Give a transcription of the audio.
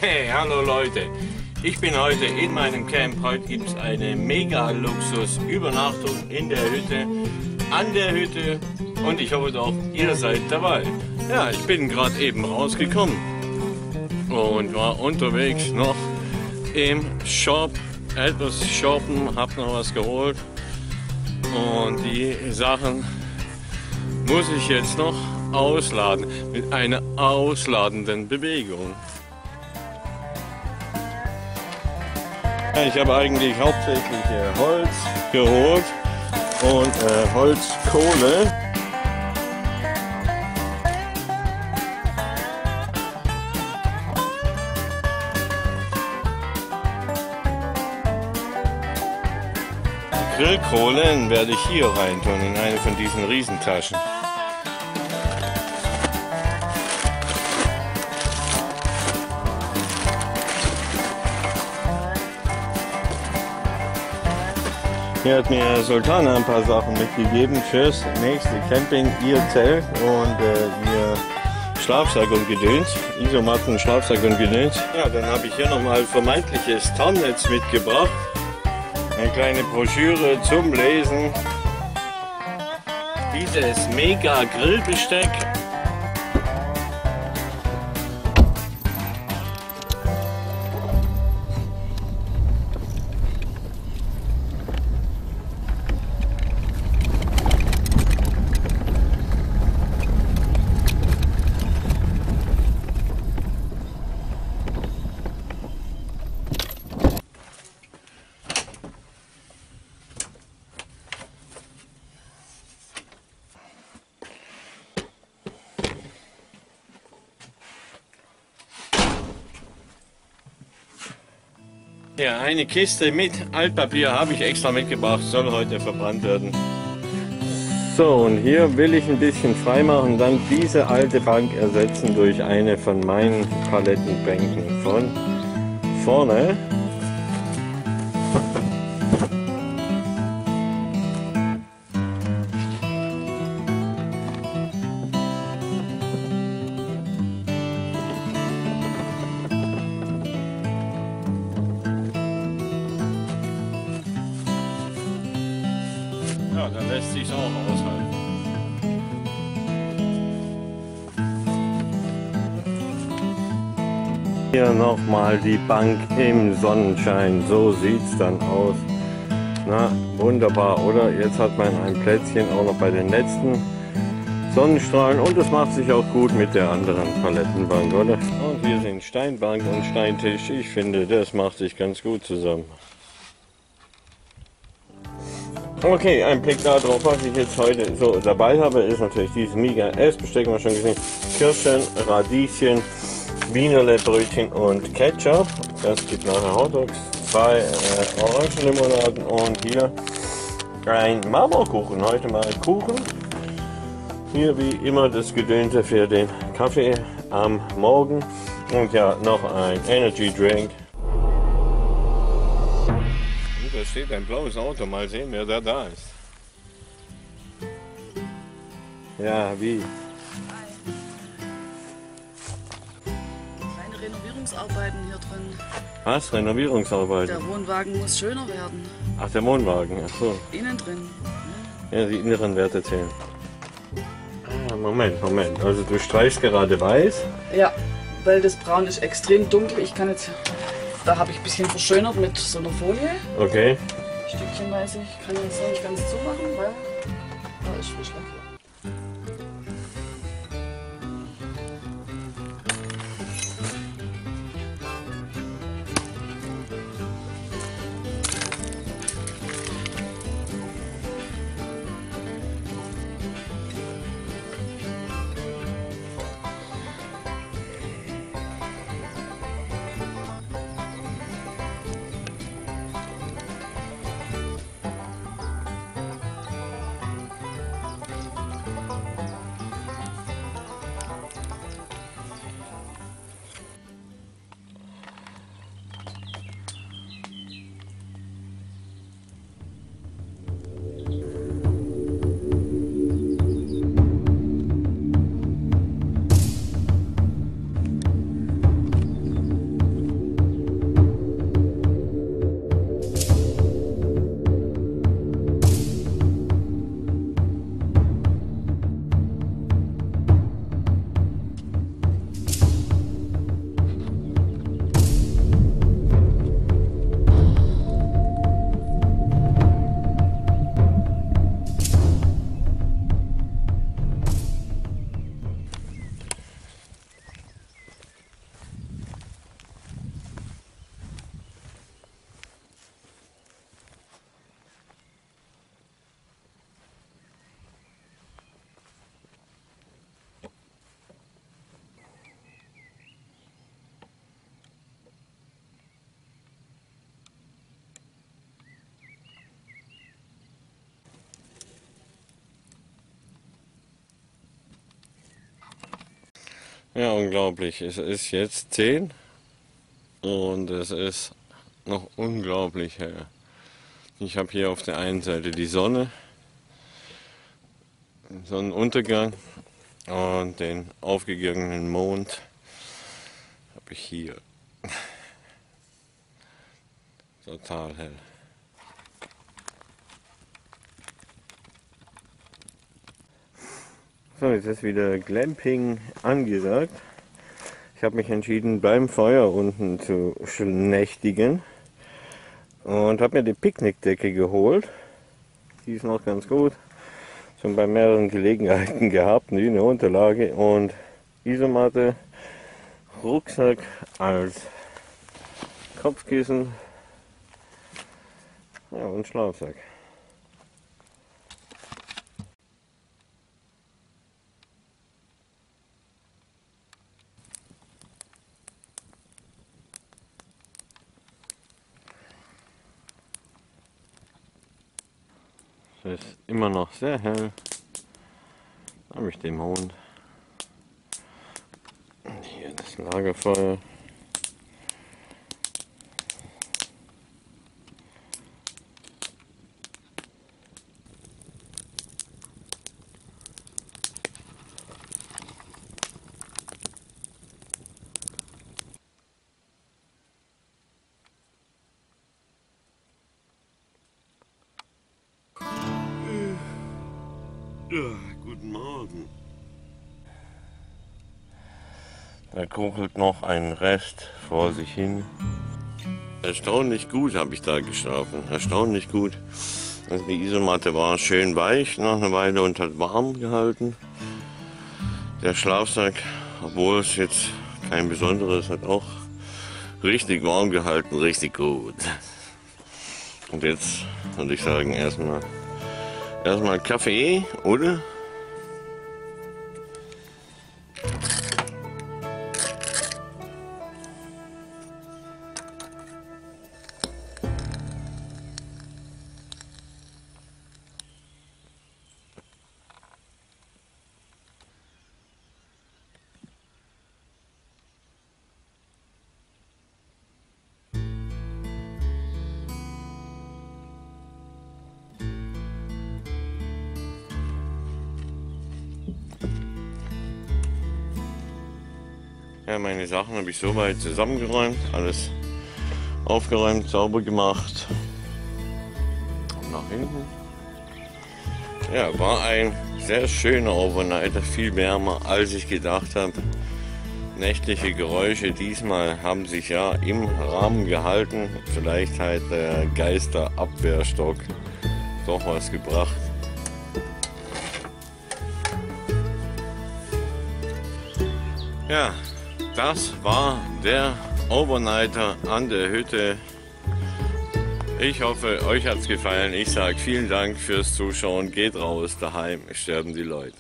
Hey, hallo Leute, ich bin heute in meinem Camp. Heute gibt es eine Mega-Luxus-Übernachtung in der Hütte, an der Hütte und ich hoffe doch, ihr seid dabei. Ja, ich bin gerade eben rausgekommen und war unterwegs noch im Shop, etwas shoppen, hab noch was geholt und die Sachen muss ich jetzt noch ausladen mit einer ausladenden Bewegung. Ich habe eigentlich hauptsächlich Holz geholt und Holzkohle. Die Grillkohlen werde ich hier rein tun in eine von diesen Riesentaschen. Hier hat mir Sultana ein paar Sachen mitgegeben fürs nächste Camping, ihr Zelt und ihr Schlafsack und Gedöns, Isomatten, Schlafsack und Gedöns. Ja, dann habe ich hier nochmal vermeintliches Tarnnetz mitgebracht, eine kleine Broschüre zum Lesen, dieses Mega Grillbesteck. Ja, eine Kiste mit Altpapier habe ich extra mitgebracht, soll heute verbrannt werden. So, und hier will ich ein bisschen freimachen, dann diese alte Bank ersetzen durch eine von meinen Palettenbänken von vorne. Ja, dann lässt sich auch aushalten. Hier nochmal die Bank im Sonnenschein, so sieht es dann aus. Na, wunderbar, oder? Jetzt hat man ein Plätzchen auch noch bei den letzten Sonnenstrahlen und es macht sich auch gut mit der anderen Palettenbank, oder? Und hier sind Steinbank und Steintisch. Ich finde, das macht sich ganz gut zusammen. Okay, ein Blick darauf, was ich jetzt heute so dabei habe, ist natürlich dieses mega Essbesteck, haben wir schon gesehen. Kirschen, Radieschen, Wienerle-Brötchen und Ketchup. Das gibt nachher Hotdogs, 2 Orangenlimonaden und hier ein Marmorkuchen. Heute mal Kuchen. Hier wie immer das Gedönse für den Kaffee am Morgen. Und ja, noch ein Energy Drink. Da steht ein blaues Auto, mal sehen, wer da ist. Ja, wie? Kleine Renovierungsarbeiten hier drin. Was? Renovierungsarbeiten? Der Wohnwagen muss schöner werden. Ach, der Wohnwagen, ach so. Innen drin. Ja, die inneren Werte zählen. Ah, Moment. Also du streichst gerade weiß? Ja, weil das Braun ist extrem dunkel. Ich kann jetzt... Da habe ich ein bisschen verschönert mit so einer Folie. Okay. Stückchenweise. Ich kann jetzt noch nicht ganz zumachen, weil da ist Frischlack. Ja, unglaublich. Es ist jetzt 10 und es ist noch unglaublich hell. Ich habe hier auf der einen Seite die Sonne, den Sonnenuntergang und den aufgegangenen Mond habe ich hier. Total hell. So, jetzt ist wieder Glamping angesagt. Ich habe mich entschieden, beim Feuer unten zu nächtigen und habe mir die Picknickdecke geholt. Die ist noch ganz gut. Schon bei mehreren Gelegenheiten gehabt, die eine Unterlage und Isomatte, Rucksack als Kopfkissen, ja, und Schlafsack. Es ist immer noch sehr hell. Da habe ich den Mond. Und hier das Lagerfeuer. Ja, guten Morgen. Da kuchelt noch ein Rest vor sich hin. Erstaunlich gut habe ich da geschlafen. Erstaunlich gut. Also die Isomatte war schön weich nach einer Weile und hat warm gehalten. Der Schlafsack, obwohl es jetzt kein besonderes, hat auch richtig warm gehalten, richtig gut. Und jetzt würde ich sagen, erstmal Kaffee, oder? Ja, meine Sachen habe ich soweit zusammengeräumt, alles aufgeräumt, sauber gemacht. Und nach hinten. Ja, war ein sehr schöner Overnighter, viel wärmer als ich gedacht habe. Nächtliche Geräusche diesmal haben sich ja im Rahmen gehalten. Vielleicht hat der Geisterabwehrstock doch was gebracht. Ja, das war der Overnighter an der Hütte. Ich hoffe, euch hat es gefallen. Ich sage vielen Dank fürs Zuschauen. Geht raus, daheim sterben die Leute.